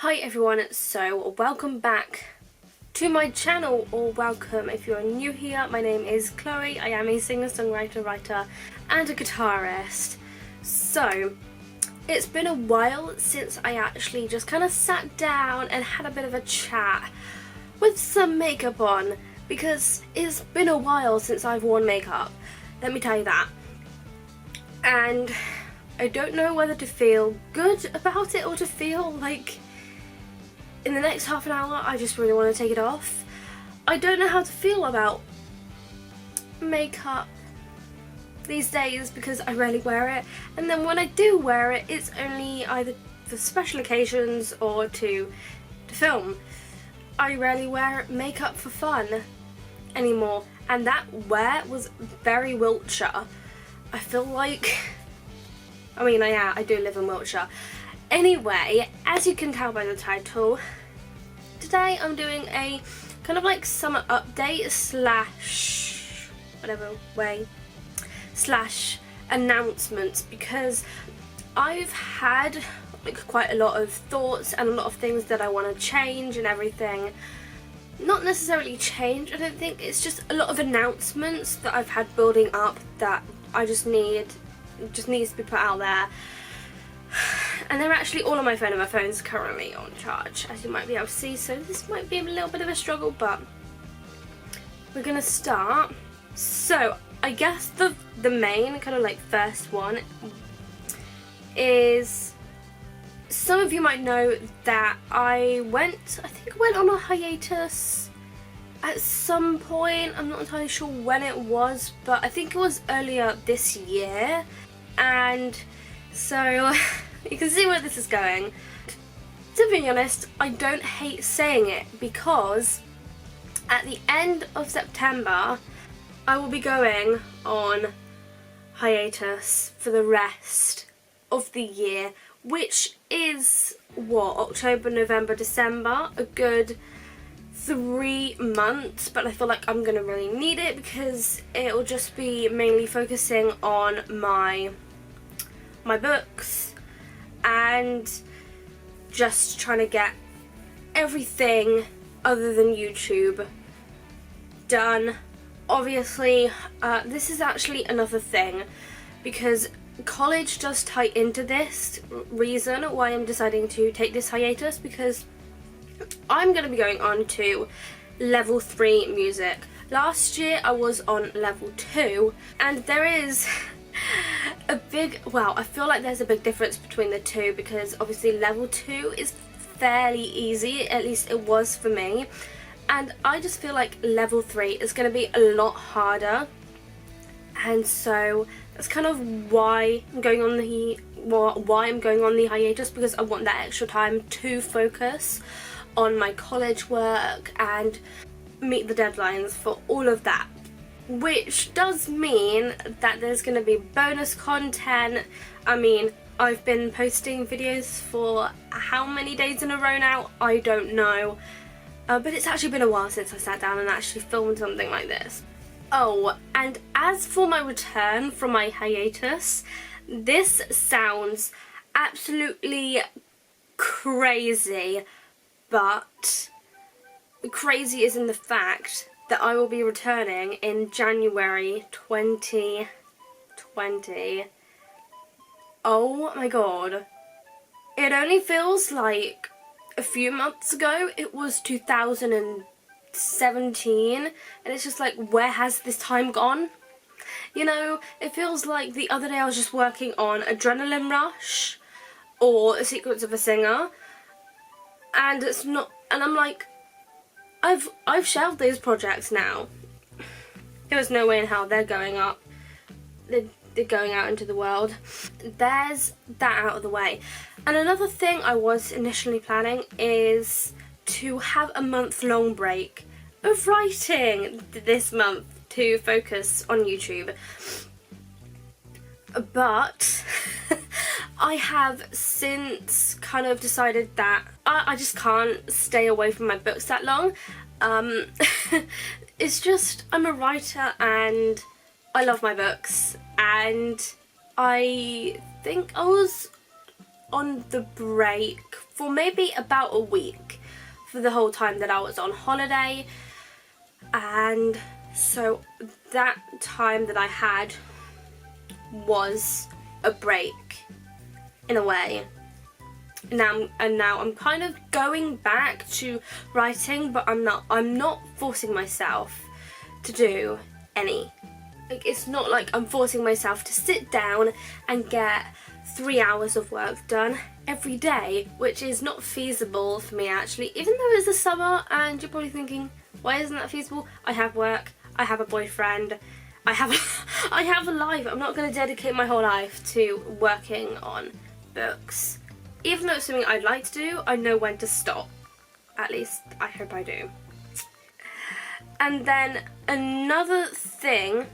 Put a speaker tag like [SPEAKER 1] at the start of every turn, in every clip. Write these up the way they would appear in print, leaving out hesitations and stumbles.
[SPEAKER 1] Hi everyone, so welcome back to my channel, or welcome if you're new here. My name is Chloe. I am a singer-songwriter, writer and a guitarist. So it's been a while since I actually just kind of sat down and had a bit of a chat with some makeup on, because it's been a while since I've worn makeup, let me tell you that. And I don't know whether to feel good about it or to feel like in the next half an hour I just really want to take it off. I don't know how to feel about makeup these days because I rarely wear it, and then when I do wear it, it's only either for special occasions or to film. I rarely wear makeup for fun anymore, and that wear was very Wiltshire. I feel like, I do live in Wiltshire. Anyway, as you can tell by the title, today I'm doing a kind of like summer update slash whatever way slash announcements, because I've had like quite a lot of thoughts and a lot of things that I want to change and everything. Not necessarily change, I don't think, it's just a lot of announcements that I've had building up that I just needs to be put out there. And they're actually all on my phone, and my phone's currently on charge, as you might be able to see, so this might be a little bit of a struggle, but we're gonna start. So I guess the main kind of like first one is, some of you might know that I think I went on a hiatus at some point. I'm not entirely sure when it was, but I think it was earlier this year. And so you can see where this is going. To be honest, I don't hate saying it, because at the end of September I will be going on hiatus for the rest of the year, which is what, October, November, December, a good 3 months, but I feel like I'm gonna really need it because it'll just be mainly focusing on my books and just trying to get everything other than YouTube done. Obviously, this is actually another thing, because college does tie into this reason why I'm deciding to take this hiatus, because I'm going to be going on to level 3 music. Last year I was on level 2, and there is I feel like there's a big difference between the two, because obviously level 2 is fairly easy, at least it was for me, and I just feel like level 3 is going to be a lot harder. And so that's kind of why I'm going on the hiatus, because I want that extra time to focus on my college work and meet the deadlines for all of that, which does mean that there's going to be bonus content. I've been posting videos for how many days in a row now, I don't know, but it's actually been a while since I sat down and actually filmed something like this. Oh, and as for my return from my hiatus, this sounds absolutely crazy, but crazy is in the fact that I will be returning in January 2020. Oh my god. It only feels like a few months ago it was 2017, and it's just like, where has this time gone? You know, it feels like the other day I was just working on Adrenaline Rush or The Secrets of a Singer, and it's not, and I'm like, I've shelved these projects now. There's no way in hell they're going up. They're going out into the world. There's that out of the way. And another thing I was initially planning is to have a month-long break of writing this month to focus on YouTube. But I have since kind of decided that I just can't stay away from my books that long. It's just, I'm a writer and I love my books, and I think I was on the break for maybe about a week for the whole time that I was on holiday. And so that time that I had was a break in a way. Now I'm kind of going back to writing, but I'm not forcing myself to do any. Like, it's not like I'm forcing myself to sit down and get 3 hours of work done every day, which is not feasible for me actually, even though it's the summer. And you're probably thinking, why isn't that feasible? I have work, I have a boyfriend, I have a life. I'm not going to dedicate my whole life to working on books. Even though it's something I'd like to do, I know when to stop. At least I hope I do. And then another thing,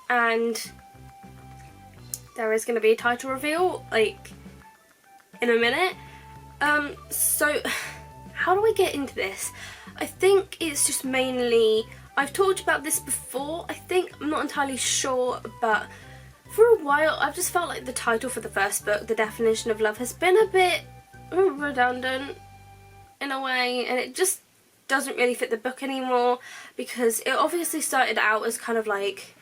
[SPEAKER 1] and there is going to be a title reveal like in a minute. So how do I get into this? I think it's just mainly, I've talked about this before, I think, I'm not entirely sure, but for a while I've just felt like the title for the first book, The Definition of Love, has been a bit redundant in a way, and it just doesn't really fit the book anymore, because it obviously started out as kind of like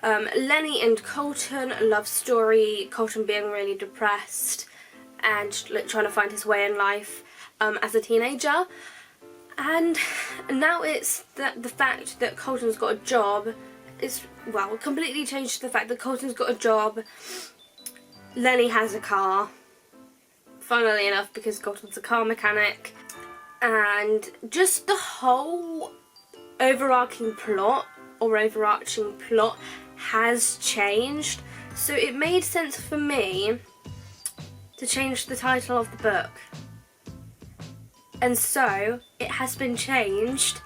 [SPEAKER 1] Lenny and Colton, a love story, Colton being really depressed and like trying to find his way in life as a teenager. And now it's the fact that Colton's got a job. It's, well, completely changed the fact that Colton's got a job, Lenny has a car, funnily enough, because Colton's a car mechanic, and just the whole overarching plot has changed. So it made sense for me to change the title of the book. And so it has been changed,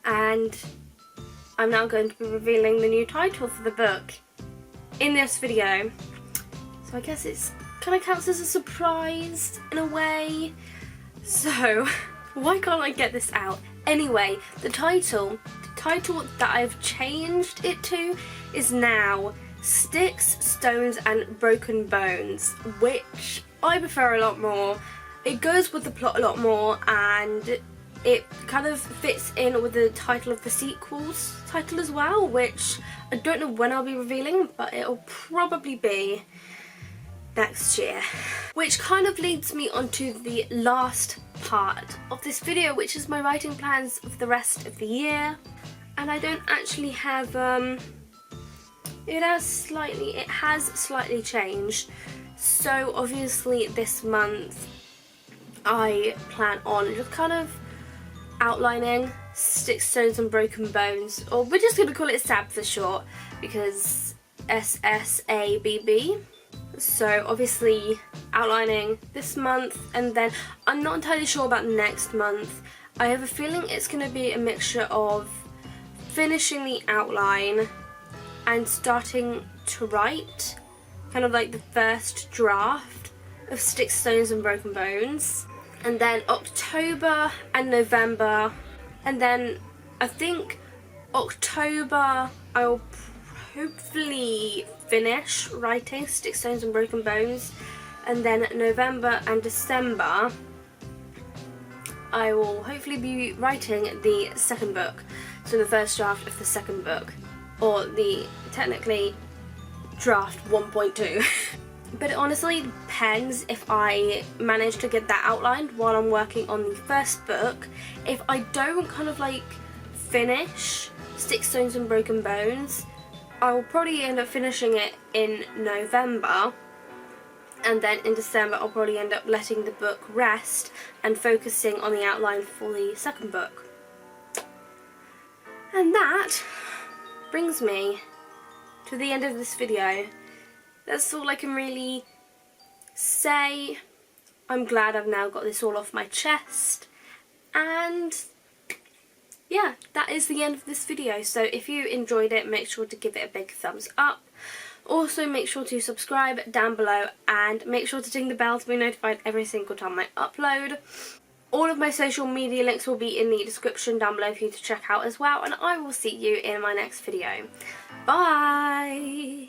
[SPEAKER 1] and I'm now going to be revealing the new title for the book in this video. So I guess it's kind of counts as a surprise in a way. So why can't I get this out? Anyway, the title that I've changed it to is now Sticks, Stones and Broken Bones, which I prefer a lot more. It goes with the plot a lot more, and it kind of fits in with the title of the sequel's title as well, which I don't know when I'll be revealing, but it'll probably be next year. Which kind of leads me onto the last part of this video, which is my writing plans for the rest of the year. And I don't actually have, it has slightly changed. So obviously this month I plan on just kind of outlining Sticks, Stones and Broken Bones, or we're just going to call it SABB for short, because SSABB. So obviously outlining this month, and then I'm not entirely sure about next month. I have a feeling it's going to be a mixture of finishing the outline and starting to write kind of like the first draft of Sticks, Stones and Broken Bones. And then October and November, and then I think October I'll hopefully finish writing Sticks, Stones and Broken Bones, and then November and December I will hopefully be writing the second book, so the first draft of the second book, or the technically draft 1.2. But it honestly depends if I manage to get that outlined while I'm working on the first book. If I don't kind of like finish Sticks, Stones and Broken Bones, I will probably end up finishing it in November, and then in December I'll probably end up letting the book rest and focusing on the outline for the second book. And that brings me to the end of this video. That's all I can really say. I'm glad I've now got this all off my chest, and yeah, that is the end of this video. So if you enjoyed it, make sure to give it a big thumbs up. Also make sure to subscribe down below, and make sure to ding the bell to be notified every single time I upload. All of my social media links will be in the description down below for you to check out as well, and I will see you in my next video. Bye!